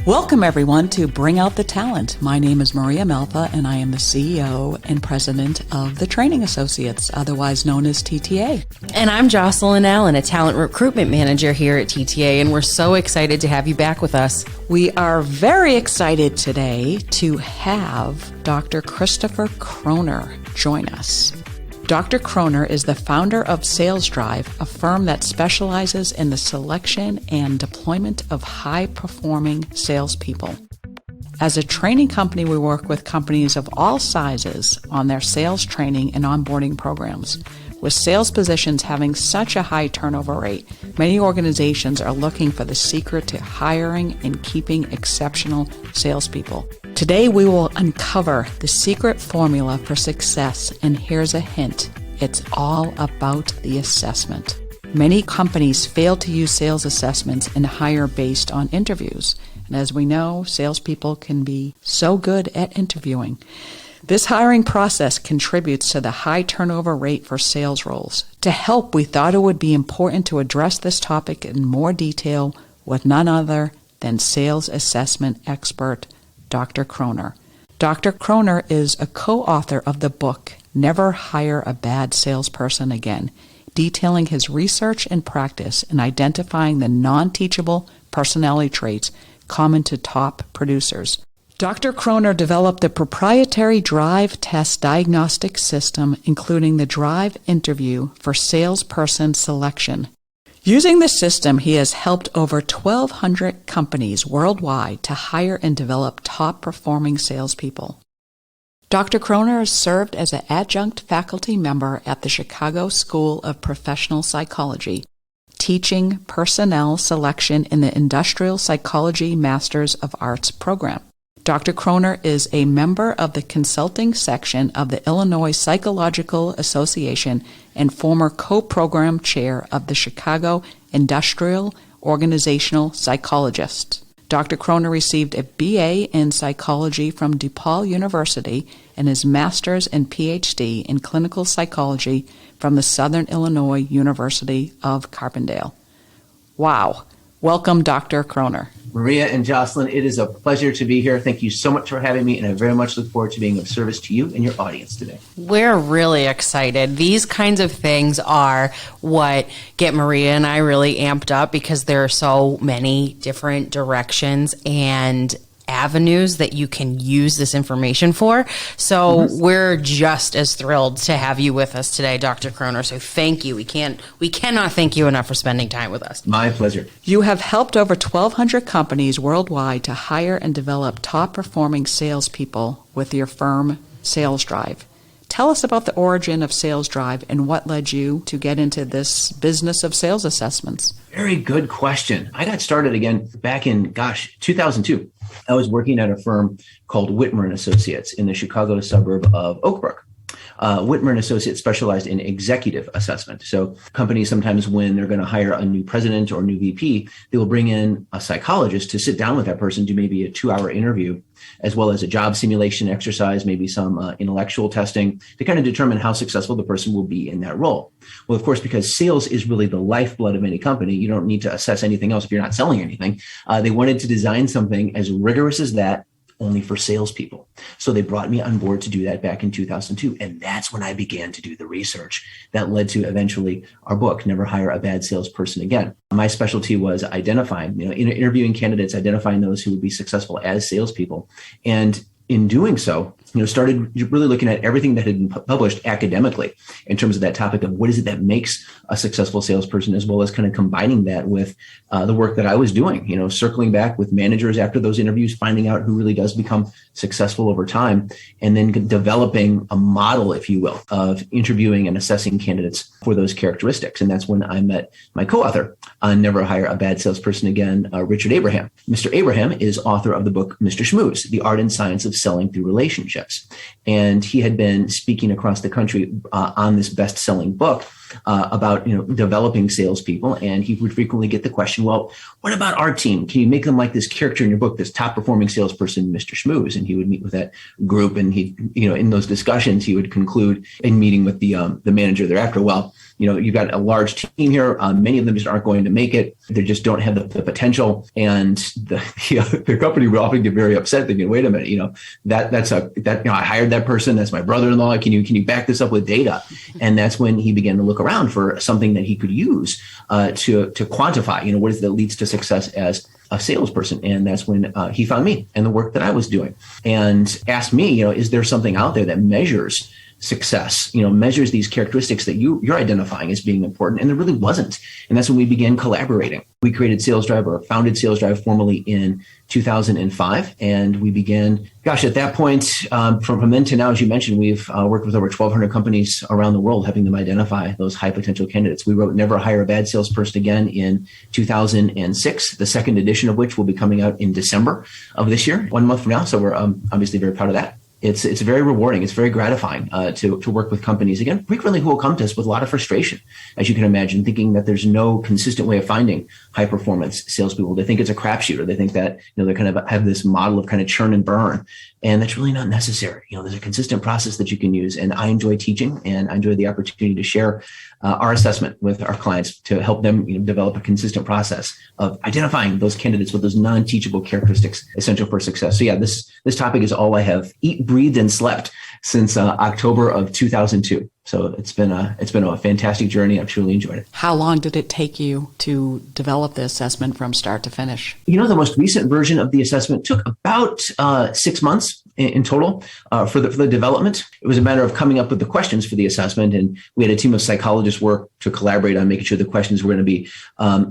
Welcome, everyone, to Bring Out the Talent. My name is Maria Malfa, and I am the CEO and president of the Training Associates, otherwise known as TTA. And I'm Jocelyn Allen, a talent recruitment manager here at TTA, and we're so excited to have you back with us. We are very excited today to have Dr. Christopher Croner join us. Dr. Croner is the founder of SalesDrive, a firm that specializes in the selection and deployment of high-performing salespeople. As a training company, we work with companies of all sizes on their sales training and onboarding programs. With sales positions having such a high turnover rate, many organizations are looking for the secret to hiring and keeping exceptional salespeople. Today, we will uncover the secret formula for success, and here's a hint. It's all about the assessment. Many companies fail to use sales assessments and hire based on interviews. And as we know, salespeople can be so good at interviewing. This hiring process contributes to the high turnover rate for sales roles. To help, we thought it would be important to address this topic in more detail with none other than sales assessment expert Dr. Croner. Dr. Croner is a co-author of the book, Never Hire a Bad Salesperson Again, detailing his research and practice in identifying the non-teachable personality traits common to top producers. Dr. Croner developed the proprietary Drive test diagnostic system, including the Drive interview for salesperson selection. Using the system, he has helped over 1,200 companies worldwide to hire and develop top-performing salespeople. Dr. Croner has served as an adjunct faculty member at the Chicago School of Professional Psychology, teaching personnel selection in the Industrial Psychology Masters of Arts program. Dr. Croner is a member of the consulting section of the Illinois Psychological Association and former co-program chair of the Chicago Industrial Organizational Psychologist. Dr. Croner received a BA in psychology from DePaul University and his master's and PhD in clinical psychology from the Southern Illinois University of Carbondale. Wow. Welcome, Dr. Croner. Maria and Jocelyn, it is a pleasure to be here. Thank you so much for having me, and I very much look forward to being of service to you and your audience today. We're really excited. These kinds of things are what get Maria and I really amped up because there are so many different directions and avenues that you can use this information for. So we're just as thrilled to have you with us today, Dr. Croner. So thank you. We cannot thank you enough for spending time with us. My pleasure. You have helped over 1,200 companies worldwide to hire and develop top-performing salespeople with your firm, SalesDrive. Tell us about the origin of SalesDrive and what led you to get into this business of sales assessments. Very good question. I got started again back in, 2002. I was working at a firm called Whitmer & Associates in the Chicago suburb of Oak Brook. Whitmer & Associates specialized in executive assessment. So companies sometimes when they're going to hire a new president or new VP, they will bring in a psychologist to sit down with that person, do maybe a 2-hour interview, as well as a job simulation exercise, maybe some intellectual testing to kind of determine how successful the person will be in that role. Well, of course, because sales is really the lifeblood of any company, you don't need to assess anything else if you're not selling anything. They wanted to design something as rigorous as that, only for salespeople. So they brought me on board to do that back in 2002. And that's when I began to do the research that led to eventually our book, Never Hire a Bad Salesperson Again. My specialty was identifying, interviewing candidates, identifying those who would be successful as salespeople. And in doing so, started really looking at everything that had been published academically in terms of that topic of what is it that makes a successful salesperson, as well as kind of combining that with the work that I was doing, circling back with managers after those interviews, finding out who really does become successful over time, and then developing a model, if you will, of interviewing and assessing candidates for those characteristics. And that's when I met my co-author on Never Hire a Bad Salesperson Again, Richard Abraham. Mr. Abraham is author of the book, Mr. Schmooze, The Art and Science of Selling Through Relationships. And he had been speaking across the country on this best-selling book about developing salespeople, and he would frequently get the question, well, what about our team? Can you make them like this character in your book, this top performing salesperson, Mr. Schmooze? And he would meet with that group, and he, in those discussions, he would conclude in meeting with the manager thereafter, well, you've got a large team here. Many of them just aren't going to make it. They just don't have the potential. And the company would often get very upset thinking, wait a minute, I hired that person. That's my brother-in-law. Can you back this up with data? And that's when he began to look around for something that he could use to quantify, what is that leads to success as a salesperson. And that's when he found me and the work that I was doing and asked me, is there something out there that measures success, measures these characteristics that you're identifying as being important? And there really wasn't. And that's when we began collaborating. We created SalesDrive, or founded SalesDrive formally in 2005. And we began, at that point, from then to now, as you mentioned, we've worked with over 1,200 companies around the world, helping them identify those high potential candidates. We wrote Never Hire a Bad Salesperson Again in 2006, the second edition of which will be coming out in December of this year, 1 month from now. So we're obviously very proud of that. It's very rewarding. It's very gratifying to work with companies, again, frequently who will come to us with a lot of frustration, as you can imagine, thinking that there's no consistent way of finding high performance salespeople. They think it's a crapshoot, or they think that they kind of have this model of kind of churn and burn, and that's really not necessary. There's a consistent process that you can use, and I enjoy teaching, and I enjoy the opportunity to share our assessment with our clients to help them develop a consistent process of identifying those candidates with those non-teachable characteristics essential for success. So yeah, this topic is all I have eat, breathed, and slept since October of 2002. So it's been a fantastic journey. I've truly enjoyed it. How long did it take you to develop the assessment from start to finish? The most recent version of the assessment took about 6 months in total for the development. It was a matter of coming up with the questions for the assessment, and we had a team of psychologists work to collaborate on making sure the questions were going to be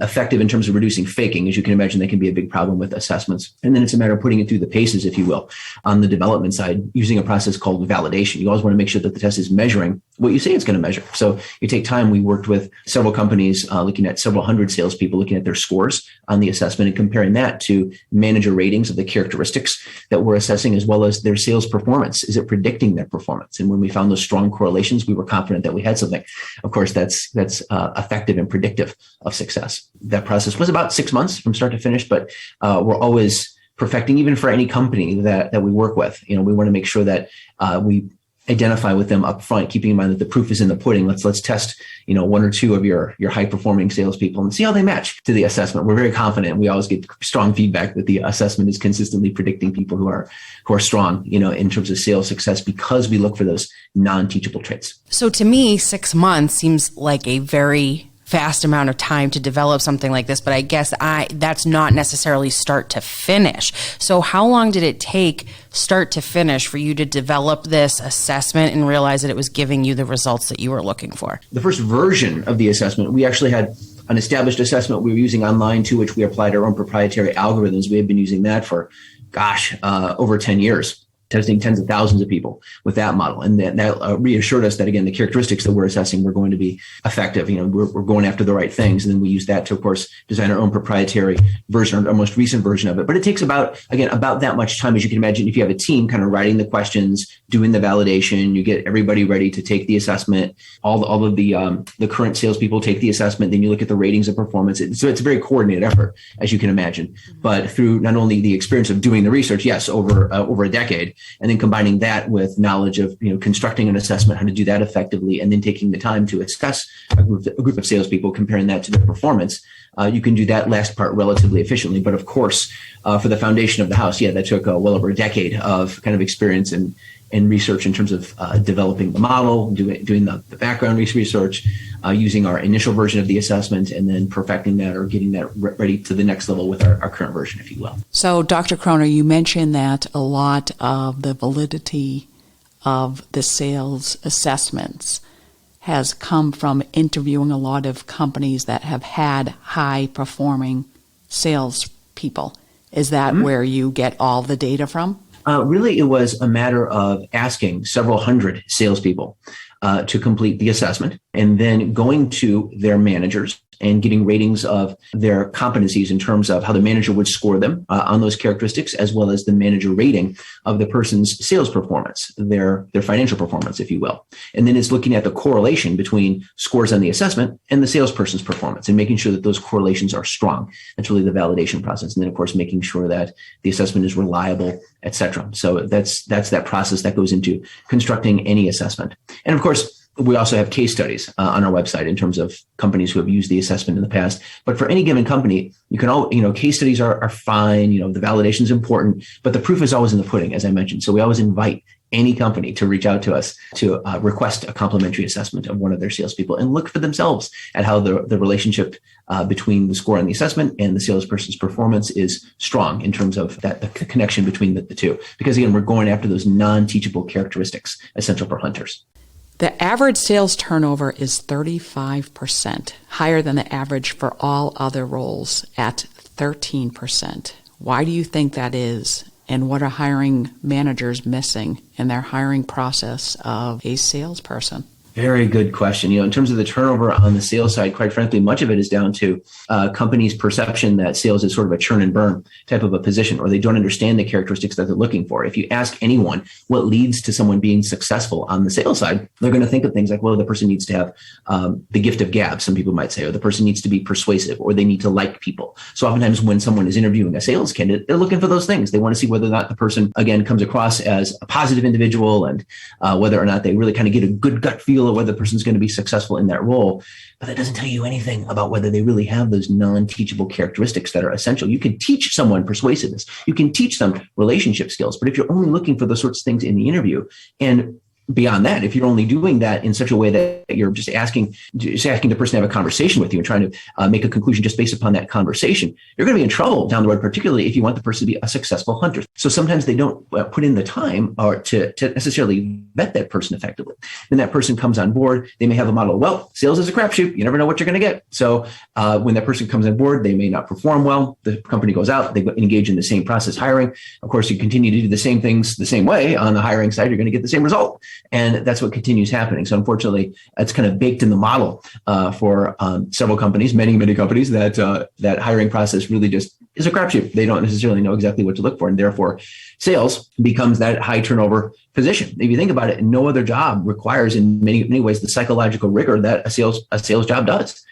effective in terms of reducing faking. As you can imagine, that can be a big problem with assessments. And then it's a matter of putting it through the paces, if you will, on the development side, using a process called validation. You always want to make sure that the test is measuring what you say it's going to measure. So you take time. We worked with several companies looking at several hundred salespeople, looking at their scores on the assessment and comparing that to manager ratings of the characteristics that we're assessing, as well as their sales performance. Is it predicting their performance? And when we found those strong correlations, we were confident that we had something. Of course, that's effective and predictive of success. That process was about 6 months from start to finish, but we're always perfecting, even for any company that we work with. We want to make sure that we identify with them up front, keeping in mind that the proof is in the pudding. Let's test, one or two of your high performing salespeople and see how they match to the assessment. We're very confident. We always get strong feedback that the assessment is consistently predicting people who are strong, in terms of sales success, because we look for those non-teachable traits. So to me, 6 months seems like a very fast amount of time to develop something like this, but I guess that's not necessarily start to finish. So how long did it take start to finish for you to develop this assessment and realize that it was giving you the results that you were looking for? The first version of the assessment, we actually had an established assessment we were using online, to which we applied our own proprietary algorithms. We had been using that for, over 10 years. Testing tens of thousands of people with that model. And that reassured us that, again, the characteristics that we're assessing were going to be effective. We're going after the right things. And then we use that to, of course, design our own proprietary version, our most recent version of it. But it takes about that much time. As you can imagine, if you have a team kind of writing the questions, doing the validation, you get everybody ready to take the assessment. All of the current salespeople take the assessment. Then you look at the ratings of performance. So it's a very coordinated effort, as you can imagine. But through not only the experience of doing the research, yes, over a decade, and then combining that with knowledge of constructing an assessment, how to do that effectively, and then taking the time to assess a group of salespeople, comparing that to their performance, you can do that last part relatively efficiently. But of course, for the foundation of the house, that took well over a decade of kind of experience and research in terms of developing the model, doing the background research, using our initial version of the assessment, and then perfecting that or getting that ready to the next level with our current version, if you will. So, Dr. Croner, you mentioned that a lot of the validity of the sales assessments has come from interviewing a lot of companies that have had high-performing sales people. Is that where you get all the data from? Really, it was a matter of asking several hundred salespeople to complete the assessment, and then going to their managers and getting ratings of their competencies in terms of how the manager would score them on those characteristics, as well as the manager rating of the person's sales performance, their financial performance, if you will. And then it's looking at the correlation between scores on the assessment and the salesperson's performance and making sure that those correlations are strong. That's really the validation process. And then, of course, making sure that the assessment is reliable, et cetera. So that's that process that goes into constructing any assessment. And of course, we also have case studies on our website in terms of companies who have used the assessment in the past. But for any given company, you can case studies are fine. The validation is important, but the proof is always in the pudding, as I mentioned. So we always invite any company to reach out to us to request a complimentary assessment of one of their salespeople and look for themselves at how the relationship between the score on the assessment and the salesperson's performance is strong in terms of the connection between the two. Because again, we're going after those non-teachable characteristics essential for hunters. The average sales turnover is 35%, higher than the average for all other roles at 13%. Why do you think that is? And what are hiring managers missing in their hiring process of a salesperson? Very good question. In terms of the turnover on the sales side, quite frankly, much of it is down to companies' perception that sales is sort of a churn and burn type of a position, or they don't understand the characteristics that they're looking for. If you ask anyone what leads to someone being successful on the sales side, they're going to think of things like, well, the person needs to have the gift of gab, some people might say, or the person needs to be persuasive, or they need to like people. So oftentimes when someone is interviewing a sales candidate, they're looking for those things. They want to see whether or not the person, again, comes across as a positive individual and whether or not they really kind of get a good gut feel of whether the person's going to be successful in that role. But that doesn't tell you anything about whether they really have those non-teachable characteristics that are essential. You can teach someone persuasiveness. You can teach them relationship skills. But if you're only looking for those sorts of things in the interview, and beyond that, if you're only doing that in such a way that you're just asking the person to have a conversation with you and trying to make a conclusion just based upon that conversation, you're going to be in trouble down the road, particularly if you want the person to be a successful hunter. So sometimes they don't put in the time or to necessarily vet that person effectively. Then that person comes on board. They may have a model, well, sales is a crapshoot. You never know what you're going to get. So when that person comes on board, they may not perform well. The company goes out. They engage in the same process hiring. Of course, you continue to do the same things the same way on the hiring side. You're going to get the same result. And that's what continues happening. So unfortunately, it's kind of baked in the model for several companies, many companies, that hiring process really just is a crapshoot. They don't necessarily know exactly what to look for. And therefore, sales becomes that high turnover position. If you think about it, no other job requires in many ways the psychological rigor that a sales job does.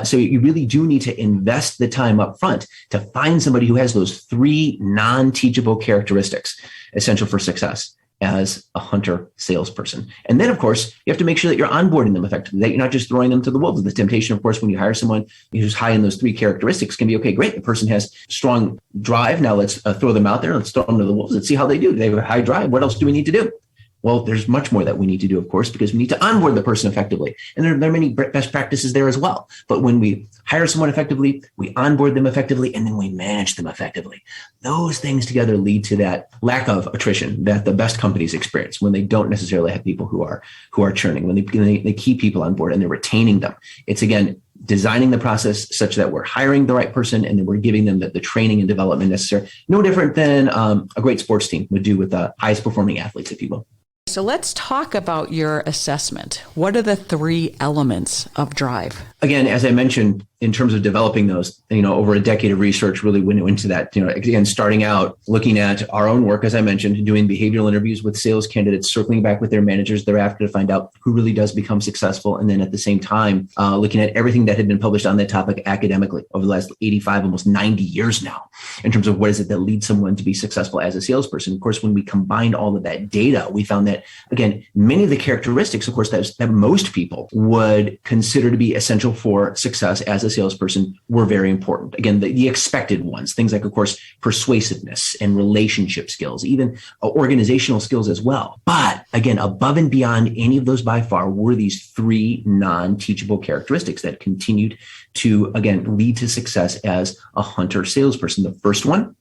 So you really do need to invest the time up front to find somebody who has those three non-teachable characteristics essential for success as a hunter salesperson. And then, of course, you have to make sure that you're onboarding them effectively, that you're not just throwing them to the wolves. The temptation, of course, when you hire someone who's high in those three characteristics can be, okay, great. The person has strong drive. Now let's throw them out there. Let's throw them to the wolves. Let's see how they do. They have a high drive. What else do we need to do? Well, there's much more that we need to do, of course, because we need to onboard the person effectively. And there are many best practices there as well. But when we hire someone effectively, we onboard them effectively, and then we manage them effectively. Those things together lead to that lack of attrition that the best companies experience when they don't necessarily have people who are churning, when they keep people on board and they're retaining them. It's, again, designing the process such that we're hiring the right person and then we're giving them the training and development necessary. No different than a great sports team would do with the highest performing athletes, if you will. So let's talk about your assessment. What are the three elements of drive? Again, as I mentioned, in terms of developing those, over a decade of research really went into that. Again, starting out, looking at our own work, as I mentioned, doing behavioral interviews with sales candidates, circling back with their managers thereafter to find out who really does become successful. And then at the same time, looking at everything that had been published on that topic academically over the last 85, almost 90 years now, in terms of what is it that leads someone to be successful as a salesperson. Of course, when we combined all of that data, we found that, again, many of the characteristics, of course, that most people would consider to be essential for success as a salesperson were very important. Again, the expected ones, things like, of course, persuasiveness and relationship skills, even organizational skills as well. But again, above and beyond any of those by far were these three non-teachable characteristics that continued to, again, lead to success as a hunter salesperson. The first one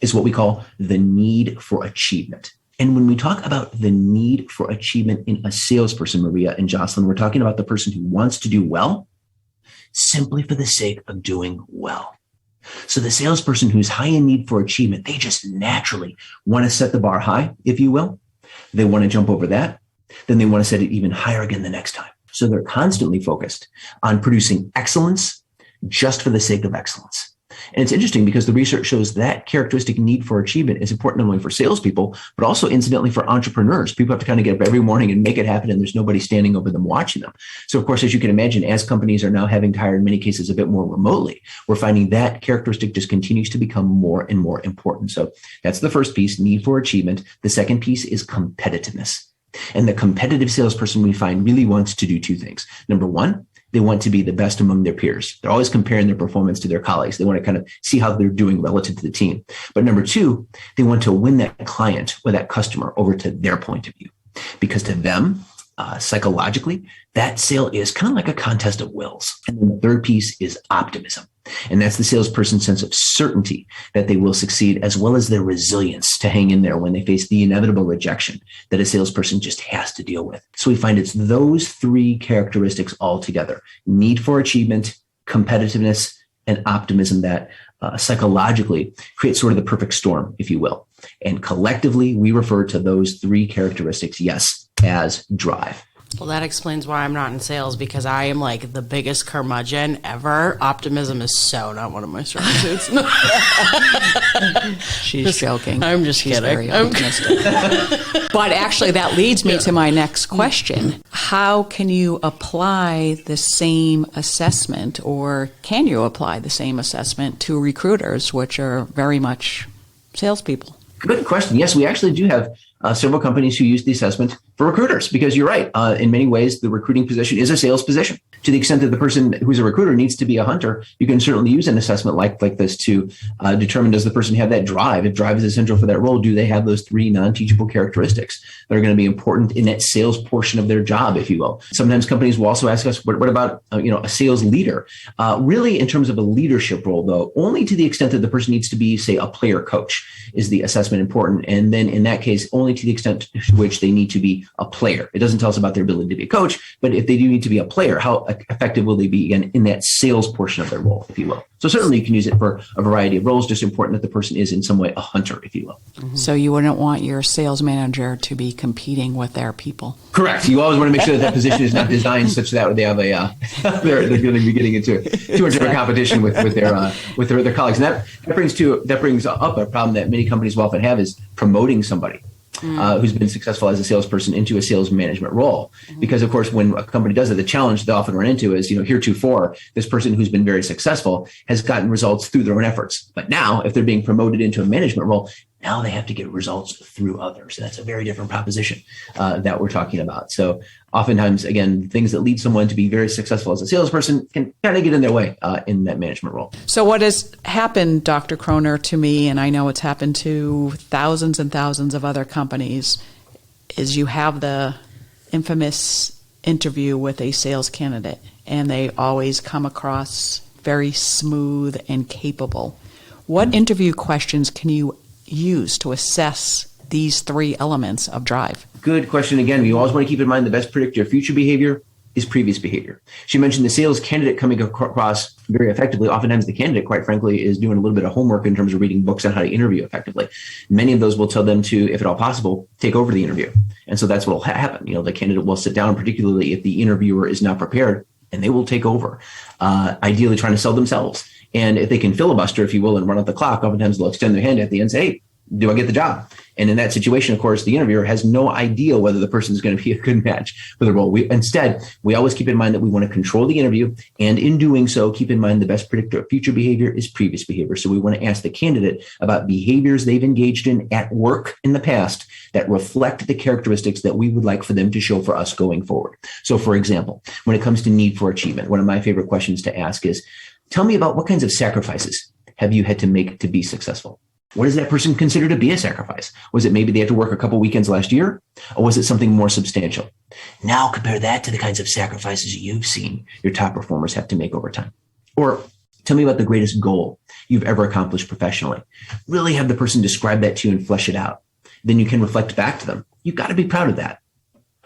is what we call the need for achievement. And when we talk about the need for achievement in a salesperson, Maria and Jocelyn, we're talking about the person who wants to do well simply for the sake of doing well. So the salesperson who's high in need for achievement, they just naturally want to set the bar high, if you will. They want to jump over that. Then they want to set it even higher again the next time. So they're constantly focused on producing excellence, just for the sake of excellence. And it's interesting because the research shows that characteristic, need for achievement, is important not only for salespeople, but also incidentally for entrepreneurs. People have to kind of get up every morning and make it happen, and there's nobody standing over them watching them. So, of course, as you can imagine, as companies are now having to hire in many cases a bit more remotely, we're finding that characteristic just continues to become more and more important. So that's the first piece, need for achievement. The second piece is competitiveness. And the competitive salesperson, we find, really wants to do two things. Number one, they want to be the best among their peers. They're always comparing their performance to their colleagues. They want to kind of see how they're doing relative to the team. But number two, they want to win that client or that customer over to their point of view. Because to them, psychologically, that sale is kind of like a contest of wills. And then the third piece is optimism. And that's the salesperson's sense of certainty that they will succeed, as well as their resilience to hang in there when they face the inevitable rejection that a salesperson just has to deal with. So we find it's those three characteristics all together: need for achievement, competitiveness, and optimism that psychologically create sort of the perfect storm, if you will. And collectively, we refer to those three characteristics, yes, as drive. Well, that explains why I'm not in sales, because I am like the biggest curmudgeon ever. Optimism is so not one of my strong suits. She's joking. I'm just She's kidding. very optimistic. But actually, that leads me to my next question. How can you apply the same assessment, or can you apply the same assessment to recruiters, which are very much salespeople? Good question. Yes, we actually do have several companies who use the assessment for recruiters, because you're right. In many ways, the recruiting position is a sales position. To the extent that the person who's a recruiter needs to be a hunter, you can certainly use an assessment like this to determine, does the person have that drive? If drive is essential for that role, do they have those three non-teachable characteristics that are going to be important in that sales portion of their job, if you will? Sometimes companies will also ask us, what about a sales leader? Really, in terms of a leadership role, though, only to the extent that the person needs to be, say, a player coach is the assessment important. And then in that case, only to the extent to which they need to be a player. It doesn't tell us about their ability to be a coach, but if they do need to be a player, how effective will they be, again, in that sales portion of their role, if you will? So certainly you can use it for a variety of roles, just important that the person is in some way a hunter, if you will. Mm-hmm. So you wouldn't want your sales manager to be competing with their people. Correct. You always want to make sure that position is not designed such that they have they're going to be getting into too much of a competition with their colleagues. And that brings up a problem that many companies will often have, is promoting somebody who's been successful as a salesperson into a sales management role. Mm-hmm. Because, of course, when a company does it, the challenge they often run into is, heretofore, this person who's been very successful has gotten results through their own efforts. But now, if they're being promoted into a management role, now they have to get results through others. And that's a very different proposition that we're talking about. So oftentimes, again, things that lead someone to be very successful as a salesperson can kind of get in their way in that management role. So what has happened, Dr. Croner, to me, and I know it's happened to thousands and thousands of other companies, is you have the infamous interview with a sales candidate, and they always come across very smooth and capable. What interview questions can you use to assess these three elements of drive? Good question. Again, you always want to keep in mind the best predictor of future behavior is previous behavior. She mentioned the sales candidate coming across very effectively. Oftentimes the candidate, quite frankly, is doing a little bit of homework in terms of reading books on how to interview effectively. Many of those will tell them to, if at all possible, take over the interview. And so that's what will happen. The candidate will sit down, particularly if the interviewer is not prepared, and they will take over, ideally trying to sell themselves. And if they can filibuster, if you will, and run out the clock, oftentimes they'll extend their hand at the end and say, hey, do I get the job? And in that situation, of course, the interviewer has no idea whether the person is going to be a good match for the role. Instead, we always keep in mind that we want to control the interview. And in doing so, keep in mind the best predictor of future behavior is previous behavior. So we want to ask the candidate about behaviors they've engaged in at work in the past that reflect the characteristics that we would like for them to show for us going forward. So, for example, when it comes to need for achievement, one of my favorite questions to ask is, tell me about what kinds of sacrifices have you had to make to be successful? What does that person consider to be a sacrifice? Was it maybe they had to work a couple weekends last year? Or was it something more substantial? Now compare that to the kinds of sacrifices you've seen your top performers have to make over time. Or tell me about the greatest goal you've ever accomplished professionally. Really have the person describe that to you and flesh it out. Then you can reflect back to them. You've got to be proud of that.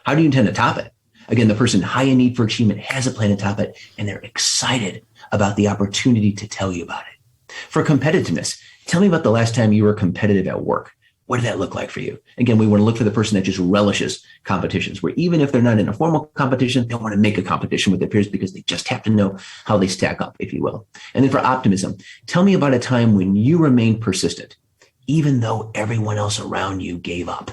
How do you intend to top it? Again, the person high in need for achievement has a plan to top it, and they're excited about the opportunity to tell you about it. For competitiveness, tell me about the last time you were competitive at work. What did that look like for you? Again, we want to look for the person that just relishes competitions, where even if they're not in a formal competition, they want to make a competition with their peers because they just have to know how they stack up, if you will. And then for optimism, tell me about a time when you remained persistent, even though everyone else around you gave up.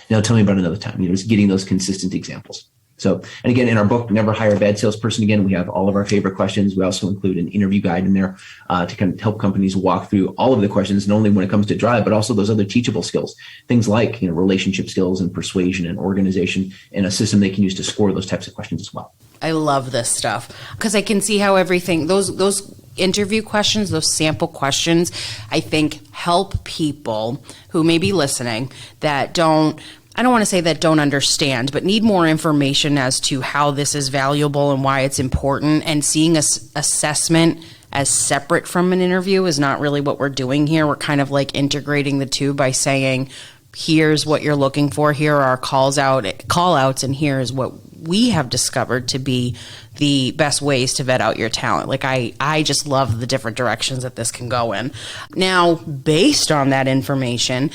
Now tell me about another time, just getting those consistent examples. So, and again, in our book, Never Hire a Bad Salesperson Again, we have all of our favorite questions. We also include an interview guide in there to kind of help companies walk through all of the questions, not only when it comes to drive, but also those other teachable skills, things like, relationship skills and persuasion and organization, and a system they can use to score those types of questions as well. I love this stuff because I can see how everything, those interview questions, those sample questions, I think help people who may be listening that I don't want to say that don't understand, but need more information as to how this is valuable and why it's important. And seeing assessment as separate from an interview is not really what we're doing here. We're kind of like integrating the two by saying, here's what you're looking for, here are our call outs, and here's what we have discovered to be the best ways to vet out your talent. Like I just love the different directions that this can go in. Now, based on that information,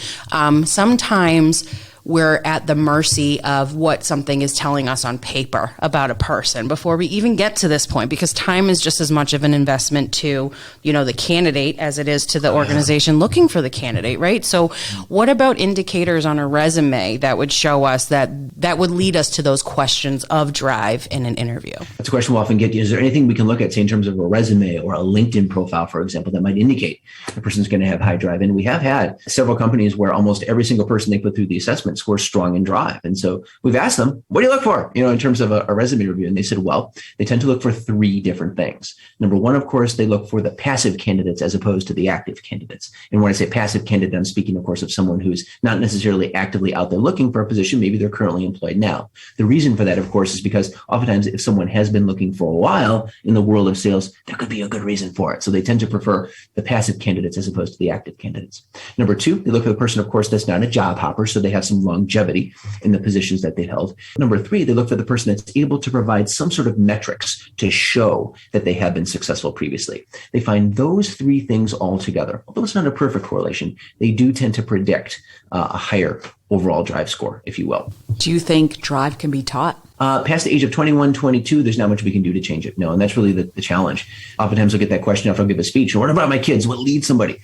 sometimes we're at the mercy of what something is telling us on paper about a person before we even get to this point, because time is just as much of an investment to, the candidate as it is to the organization looking for the candidate, right? So what about indicators on a resume that would show us that would lead us to those questions of drive in an interview? That's a question we'll often get. Is there anything we can look at, say, in terms of a resume or a LinkedIn profile, for example, that might indicate the person's going to have high drive? And we have had several companies where almost every single person they put through the assessment scores strong in drive. And so we've asked them, what do you look for, in terms of a resume review? And they said, well, they tend to look for three different things. Number one, of course, they look for the passive candidates as opposed to the active candidates. And when I say passive candidate, I'm speaking, of course, of someone who's not necessarily actively out there looking for a position. Maybe they're currently employed now. The reason for that, of course, is because oftentimes if someone has been looking for a while in the world of sales, there could be a good reason for it. So they tend to prefer the passive candidates as opposed to the active candidates. Number two, they look for the person, of course, that's not a job hopper, so they have some longevity in the positions that they've held. Number three, they look for the person that's able to provide some sort of metrics to show that they have been successful previously. They find those three things all together. Although it's not a perfect correlation, they do tend to predict a higher overall drive score, if you will. Do you think drive can be taught? Past the age of 21, 22, there's not much we can do to change it. No, and that's really the challenge. Oftentimes I'll get that question after I'll give a speech. What about my kids? What leads somebody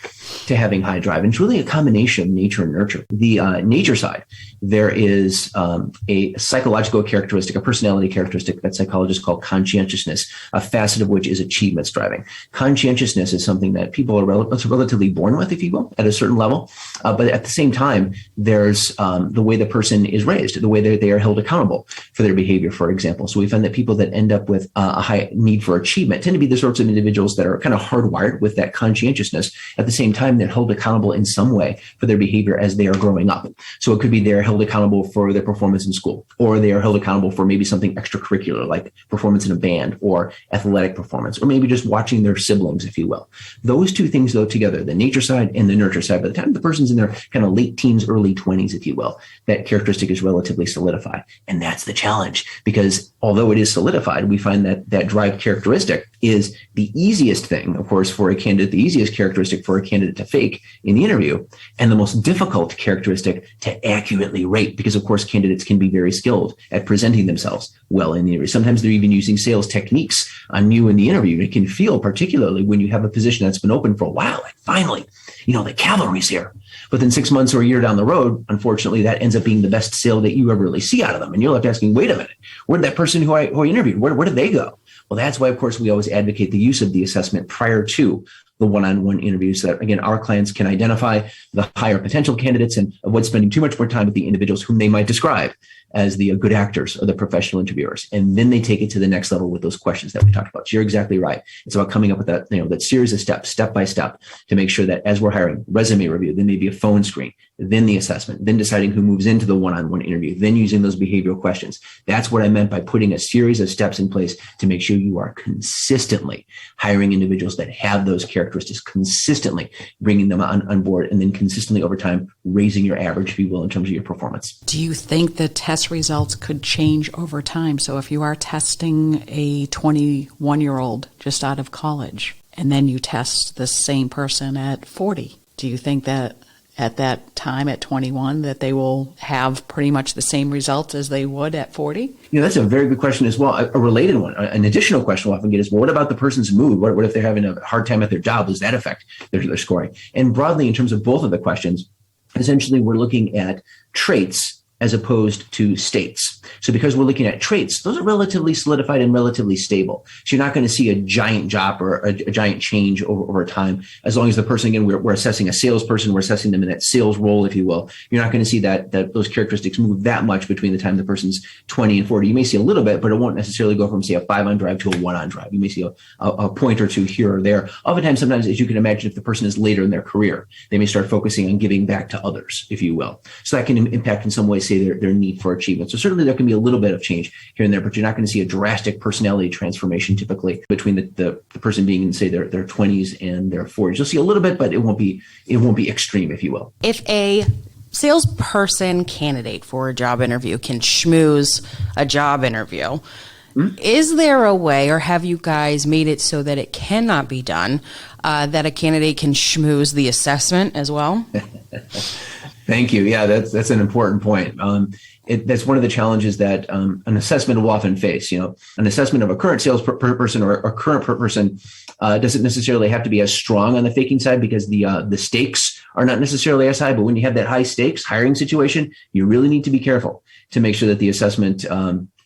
to having high drive? And it's really a combination of nature and nurture. The nature side, there is a psychological characteristic, a personality characteristic that psychologists call conscientiousness, a facet of which is achievement striving. Conscientiousness is something that people are relatively born with, if you will, at a certain level. But at the same time, there's the way the person is raised, the way that they are held accountable for their behavior, for example. So we find that people that end up with a high need for achievement tend to be the sorts of individuals that are kind of hardwired with that conscientiousness. At the same time, they're held accountable in some way for their behavior as they are growing up. So it could be they're held accountable for their performance in school, or they are held accountable for maybe something extracurricular like performance in a band or athletic performance, or maybe just watching their siblings, if you will. Those two things, though, together, the nature side and the nurture side, by the time the person's in their kind of late teens, early 20s, if you will, that characteristic is relatively solidified. And that's the challenge, because although it is solidified, we find that that drive characteristic is the easiest thing, of course, for a candidate, the easiest characteristic for a candidate to fake in the interview, and the most difficult characteristic to accurately rate, because, of course, candidates can be very skilled at presenting themselves well in the interview. Sometimes they're even using sales techniques on you in the interview. It can feel, particularly when you have a position that's been open for a while, like finally, the cavalry's here. But then 6 months or a year down the road, unfortunately, that ends up being the best sale that you ever really see out of them. And you're left asking, wait a minute, where did that person who I interviewed, where did they go? Well, that's why, of course, we always advocate the use of the assessment prior to the one-on-one interviews, so that, again, our clients can identify the higher potential candidates and avoid spending too much more time with the individuals whom they might describe as the good actors or the professional interviewers. And then they take it to the next level with those questions that we talked about. So you're exactly right. It's about coming up with that, that series of steps, step by step, to make sure that as we're hiring, resume review, then maybe a phone screen, then the assessment, then deciding who moves into the one-on-one interview, then using those behavioral questions. That's what I meant by putting a series of steps in place to make sure you are consistently hiring individuals that have those characteristics, consistently bringing them on board, and then consistently over time raising your average, if you will, in terms of your performance. Do you think the test results could change over time? So if you are testing a 21-year-old just out of college, and then you test the same person at 40, do you think that at that time at 21 that they will have pretty much the same results as they would at 40? That's a very good question as well. A related one, an additional question we'll often get is, well, what about the person's mood? What if they're having a hard time at their job? Does that affect their scoring? And broadly, in terms of both of the questions, essentially we're looking at traits as opposed to states. So because we're looking at traits, those are relatively solidified and relatively stable. So you're not going to see a giant drop or a giant change over time. As long as the person, again, we're assessing a salesperson, we're assessing them in that sales role, if you will. You're not going to see that those characteristics move that much between the time the person's 20 and 40. You may see a little bit, but it won't necessarily go from, say, a 5 on drive to a 1 on drive. You may see a point or two here or there. Oftentimes, sometimes, as you can imagine, if the person is later in their career, they may start focusing on giving back to others, if you will. So that can impact in some ways, say, their need for achievement. So certainly there can be a little bit of change here and there, but you're not going to see a drastic personality transformation typically between the person being in, say, their 20s and their 40s. You'll see a little bit, but it won't be extreme, if you will. If a salesperson candidate for a job interview can schmooze a job interview, is there a way, or have you guys made it so that it cannot be done, that a candidate can schmooze the assessment as well? Thank you. Yeah, that's an important point. That's one of the challenges that an assessment will often face. An assessment of a current sales person or a current person doesn't necessarily have to be as strong on the faking side because the stakes are not necessarily as high. But when you have that high stakes hiring situation, you really need to be careful to make sure that the assessment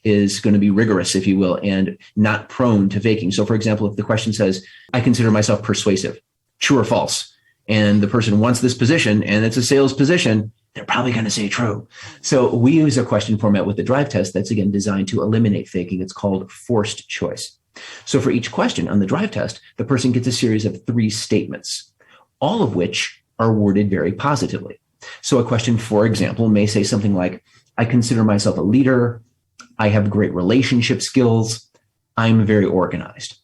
is going to be rigorous, if you will, and not prone to faking. So, for example, if the question says, I consider myself persuasive, true or false? And the person wants this position and it's a sales position, they're probably going to say true. So we use a question format with the drive test that's, again, designed to eliminate faking. It's called forced choice. So for each question on the drive test, the person gets a series of 3 statements, all of which are worded very positively. So a question, for example, may say something like, I consider myself a leader. I have great relationship skills. I'm very organized.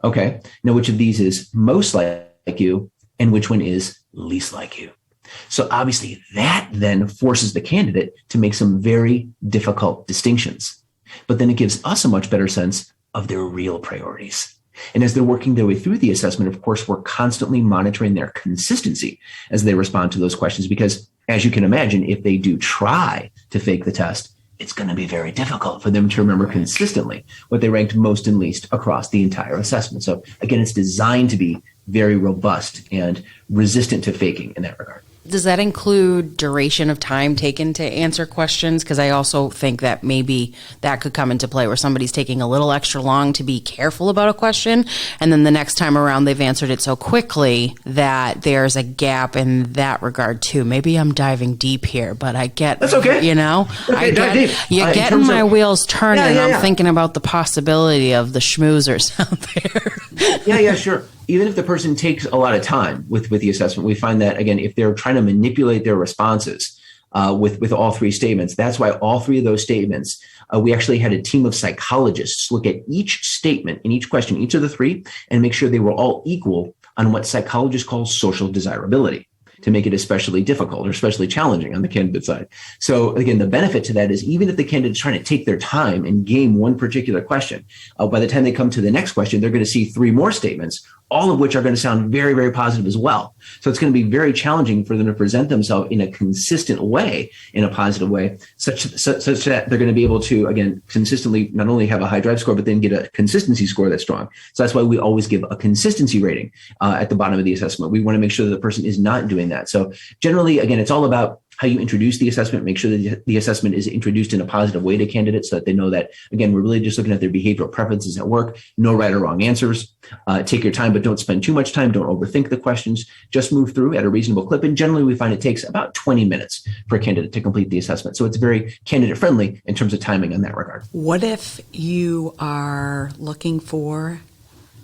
Okay. Now, which of these is most like you? And which one is least like you? So obviously that then forces the candidate to make some very difficult distinctions. But then it gives us a much better sense of their real priorities. And as they're working their way through the assessment, of course, we're constantly monitoring their consistency as they respond to those questions. Because as you can imagine, if they do try to fake the test, it's going to be very difficult for them to remember consistently what they ranked most and least across the entire assessment. So again, it's designed to be very robust and resistant to faking in that regard. Does that include duration of time taken to answer questions? Because I also think that maybe that could come into play where somebody's taking a little extra long to be careful about a question, and then the next time around they've answered it so quickly that there's a gap in that regard too. Maybe I'm diving deep here, but I get, that's okay. I get, you're getting my wheels turning. I'm thinking about the possibility of the schmoozers out there. Yeah, sure. Even if the person takes a lot of time with the assessment, we find that, again, if they're trying to manipulate their responses with all 3 statements, that's why all 3 of those statements, we actually had a team of psychologists look at each statement in each question, each of the 3, and make sure they were all equal on what psychologists call social desirability, to make it especially difficult or especially challenging on the candidate side. So again, the benefit to that is even if the candidate is trying to take their time and game one particular question, by the time they come to the next question, they're going to see 3 more statements, all of which are going to sound very, very positive as well. So it's going to be very challenging for them to present themselves in a consistent way, in a positive way, such that they're going to be able to, again, consistently not only have a high drive score, but then get a consistency score that's strong. So that's why we always give a consistency rating at the bottom of the assessment. We want to make sure that the person is not doing that. So generally, again, it's all about how you introduce the assessment, make sure that the assessment is introduced in a positive way to candidates so that they know that, again, we're really just looking at their behavioral preferences at work, no right or wrong answers. Take your time, but don't spend too much time. Don't overthink the questions. Just move through at a reasonable clip. And generally, we find it takes about 20 minutes for a candidate to complete the assessment. So it's very candidate friendly in terms of timing in that regard. What if you are looking for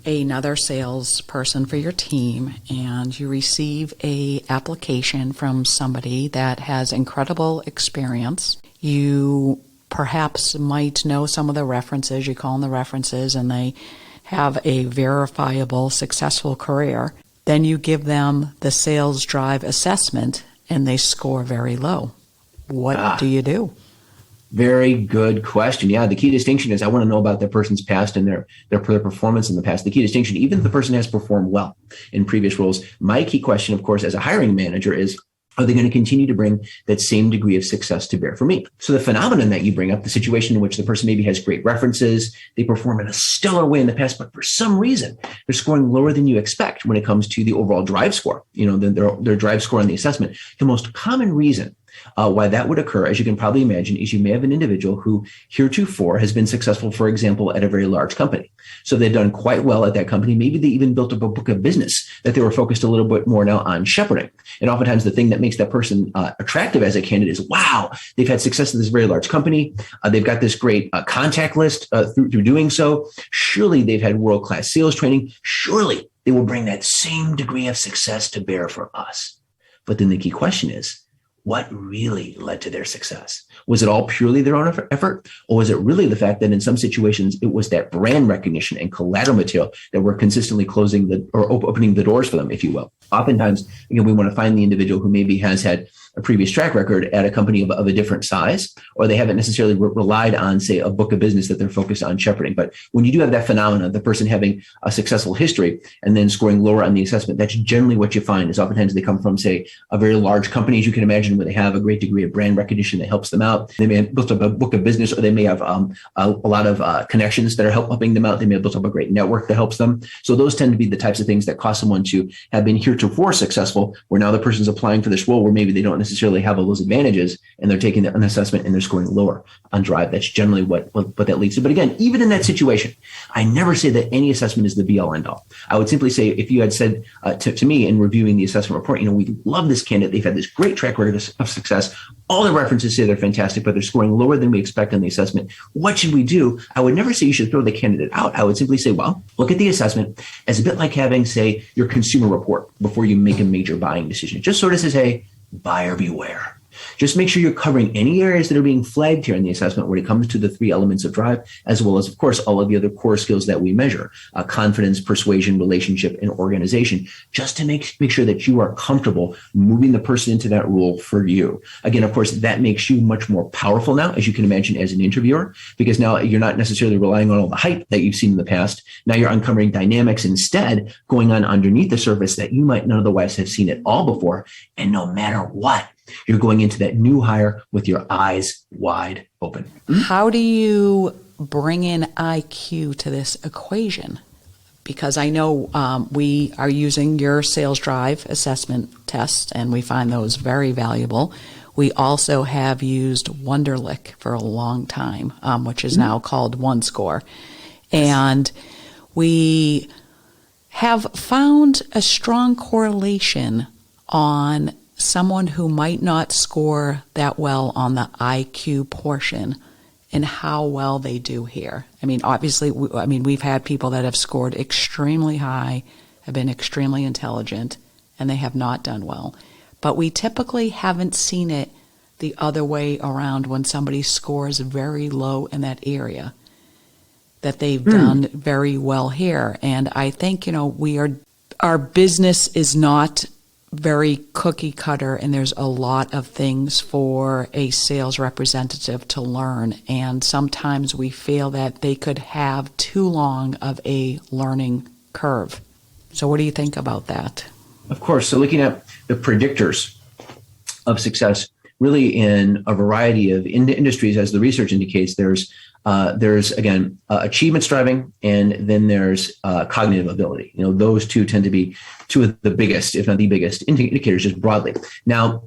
another salesperson for your team and you receive a application from somebody that has incredible experience? You perhaps might know some of the references, you call them the references, and they have a verifiable successful career. Then you give them the SalesDrive assessment and they score very low. What do you do? Very good question. Yeah, the key distinction is I want to know about that person's past and their performance in the past. The key distinction, even if the person has performed well in previous roles, my key question, of course, as a hiring manager is, are they going to continue to bring that same degree of success to bear for me? So the phenomenon that you bring up, the situation in which the person maybe has great references, they perform in a stellar way in the past, but for some reason, they're scoring lower than you expect when it comes to the overall drive score, their drive score on the assessment. The most common reason why that would occur, as you can probably imagine, is you may have an individual who heretofore has been successful, for example, at a very large company. So they've done quite well at that company. Maybe they even built up a book of business that they were focused a little bit more now on shepherding. And oftentimes the thing that makes that person attractive as a candidate is, wow, they've had success in this very large company. They've got this great contact list through doing so. Surely they've had world-class sales training. Surely they will bring that same degree of success to bear for us. But then the key question is, what really led to their success? Was it all purely their own effort? Or was it really the fact that in some situations, it was that brand recognition and collateral material that were consistently opening the doors for them, if you will? Oftentimes, again, we want to find the individual who maybe has had a previous track record at a company of a different size, or they haven't necessarily relied on, say, a book of business that they're focused on shepherding. But when you do have that phenomenon, the person having a successful history and then scoring lower on the assessment, that's generally what you find is oftentimes they come from, say, a very large company, as you can imagine, where they have a great degree of brand recognition that helps them out. They may have built up a book of business, or they may have a lot of connections that are helping them out. They may have built up a great network that helps them. So those tend to be the types of things that cause someone to have been heretofore successful, where now the person's applying for this role where maybe they don't necessarily have all those advantages, and they're taking an assessment and they're scoring lower on drive. That's generally what that leads to. But again, even in that situation, I never say that any assessment is the be all end all. I would simply say, if you had said to me in reviewing the assessment report, we love this candidate. They've had this great track record of success. All the references say they're fantastic, but they're scoring lower than we expect on the assessment. What should we do? I would never say you should throw the candidate out. I would simply say, well, look at the assessment as a bit like having, say, your consumer report before you make a major buying decision. It just sort of says, hey, buyer beware. Just make sure you're covering any areas that are being flagged here in the assessment when it comes to the three elements of drive, as well as, of course, all of the other core skills that we measure, confidence, persuasion, relationship, and organization, just to make sure that you are comfortable moving the person into that role for you. Again, of course, that makes you much more powerful now, as you can imagine, as an interviewer, because now you're not necessarily relying on all the hype that you've seen in the past. Now you're uncovering dynamics instead going on underneath the surface that you might not otherwise have seen at all before. And no matter what, you're going into that new hire with your eyes wide open. How do you bring in IQ to this equation? Because I know we are using your SalesDrive assessment tests, and we find those very valuable. We also have used Wonderlic for a long time, which is now called OneScore. And we have found a strong correlation on someone who might not score that well on the IQ portion and how well they do here. I mean, obviously, we've had people that have scored extremely high, have been extremely intelligent, and they have not done well. But we typically haven't seen it the other way around when somebody scores very low in that area, that they've done very well here. And I think, our business is not very cookie cutter, and there's a lot of things for a sales representative to learn. And sometimes we feel that they could have too long of a learning curve. So what do you think about that? Of course. So looking at the predictors of success, really in a variety of industries, as the research indicates, there's again, achievement striving, and then there's cognitive ability. Those two tend to be two of the biggest, if not the biggest, indicators just broadly. Now,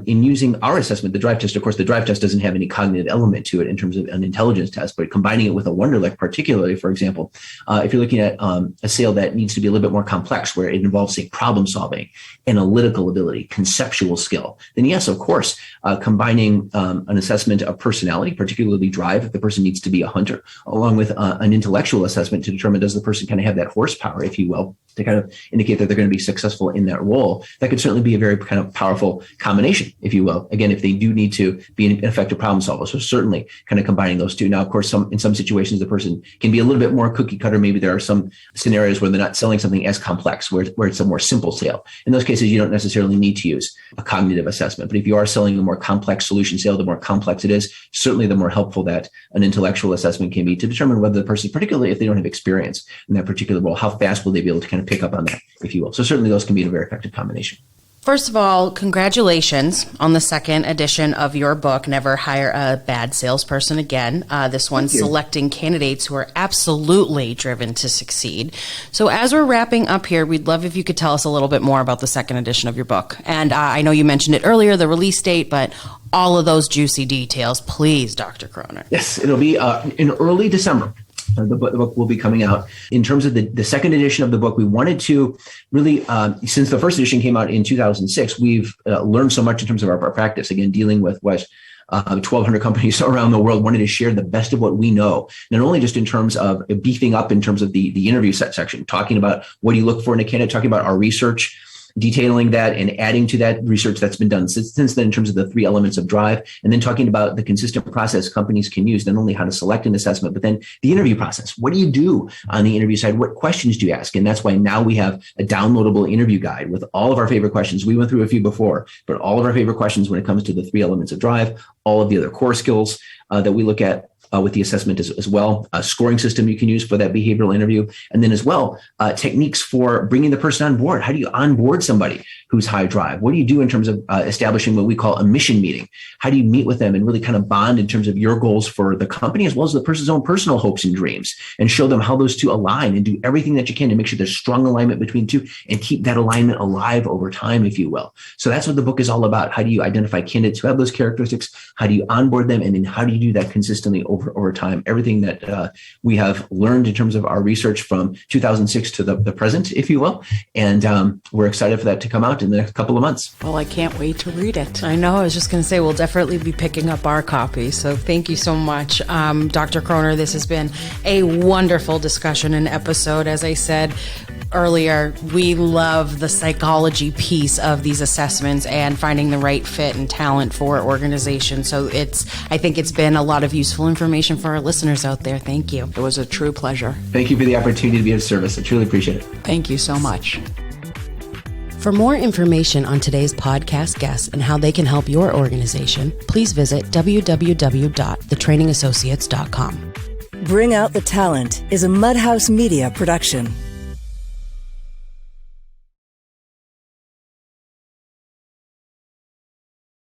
in using our assessment, the drive test, of course, the drive test doesn't have any cognitive element to it in terms of an intelligence test, but combining it with a Wonderlic, particularly, for example, if you're looking at a sale that needs to be a little bit more complex, where it involves, say, problem solving, analytical ability, conceptual skill, then yes, of course, combining an assessment of personality, particularly drive, if the person needs to be a hunter, along with an intellectual assessment to determine, does the person kind of have that horsepower, if you will, to kind of indicate that they're going to be successful in that role. That could certainly be a very kind of powerful combination, if you will. Again, if they do need to be an effective problem solver. So certainly kind of combining those two. Now, of course, in some situations, the person can be a little bit more cookie cutter. Maybe there are some scenarios where they're not selling something as complex, where it's a more simple sale. In those cases, you don't necessarily need to use a cognitive assessment. But if you are selling a more complex solution sale, the more complex it is, certainly the more helpful that an intellectual assessment can be to determine whether the person, particularly if they don't have experience in that particular role, how fast will they be able to kind of pick up on that, if you will. So certainly those can be a very effective combination. First of all, congratulations on the second edition of your book, Never Hire a Bad Salesperson Again. This one's selecting candidates who are absolutely driven to succeed. So as we're wrapping up here, we'd love if you could tell us a little bit more about the second edition of your book. And I know you mentioned it earlier, the release date, but all of those juicy details, please, Dr. Croner. Yes, it'll be in early December. The book will be coming out. In terms of the second edition of the book, we wanted to really, since the first edition came out in 2006, we've learned so much in terms of our practice, again, dealing with 1,200 companies around the world, wanted to share the best of what we know, not only just in terms of beefing up in terms of the interview section, talking about what do you look for in a candidate, talking about our research, detailing that and adding to that research that's been done since then in terms of the 3 elements of drive, and then talking about the consistent process companies can use, not only how to select an assessment, but then the interview process. What do you do on the interview side? What questions do you ask? And that's why now we have a downloadable interview guide with all of our favorite questions. We went through a few before, but all of our favorite questions when it comes to the 3 elements of drive, all of the other core skills that we look at with the assessment as well, a scoring system you can use for that behavioral interview, and then as well, techniques for bringing the person on board. How do you onboard somebody who's high drive? What do you do in terms of establishing what we call a mission meeting? How do you meet with them and really kind of bond in terms of your goals for the company as well as the person's own personal hopes and dreams, and show them how those two align, and do everything that you can to make sure there's strong alignment between two and keep that alignment alive over time, if you will. So that's what the book is all about. How do you identify candidates who have those characteristics? How do you onboard them? And then how do you do that consistently over time? Everything that we have learned in terms of our research from 2006 to the present, if you will. And we're excited for that to come out in the next couple of months. Well, I can't wait to read it. I know. I was just going to say, we'll definitely be picking up our copy. So thank you so much, Dr. Croner. This has been a wonderful discussion and episode. As I said earlier, we love the psychology piece of these assessments and finding the right fit and talent for organizations. So I think it's been a lot of useful information for our listeners out there. Thank you. It was a true pleasure. Thank you for the opportunity to be of service. I truly appreciate it. Thank you so much. For more information on today's podcast guests and how they can help your organization, please visit www.thetrainingassociates.com. Bring Out the Talent is a Mudhouse Media production.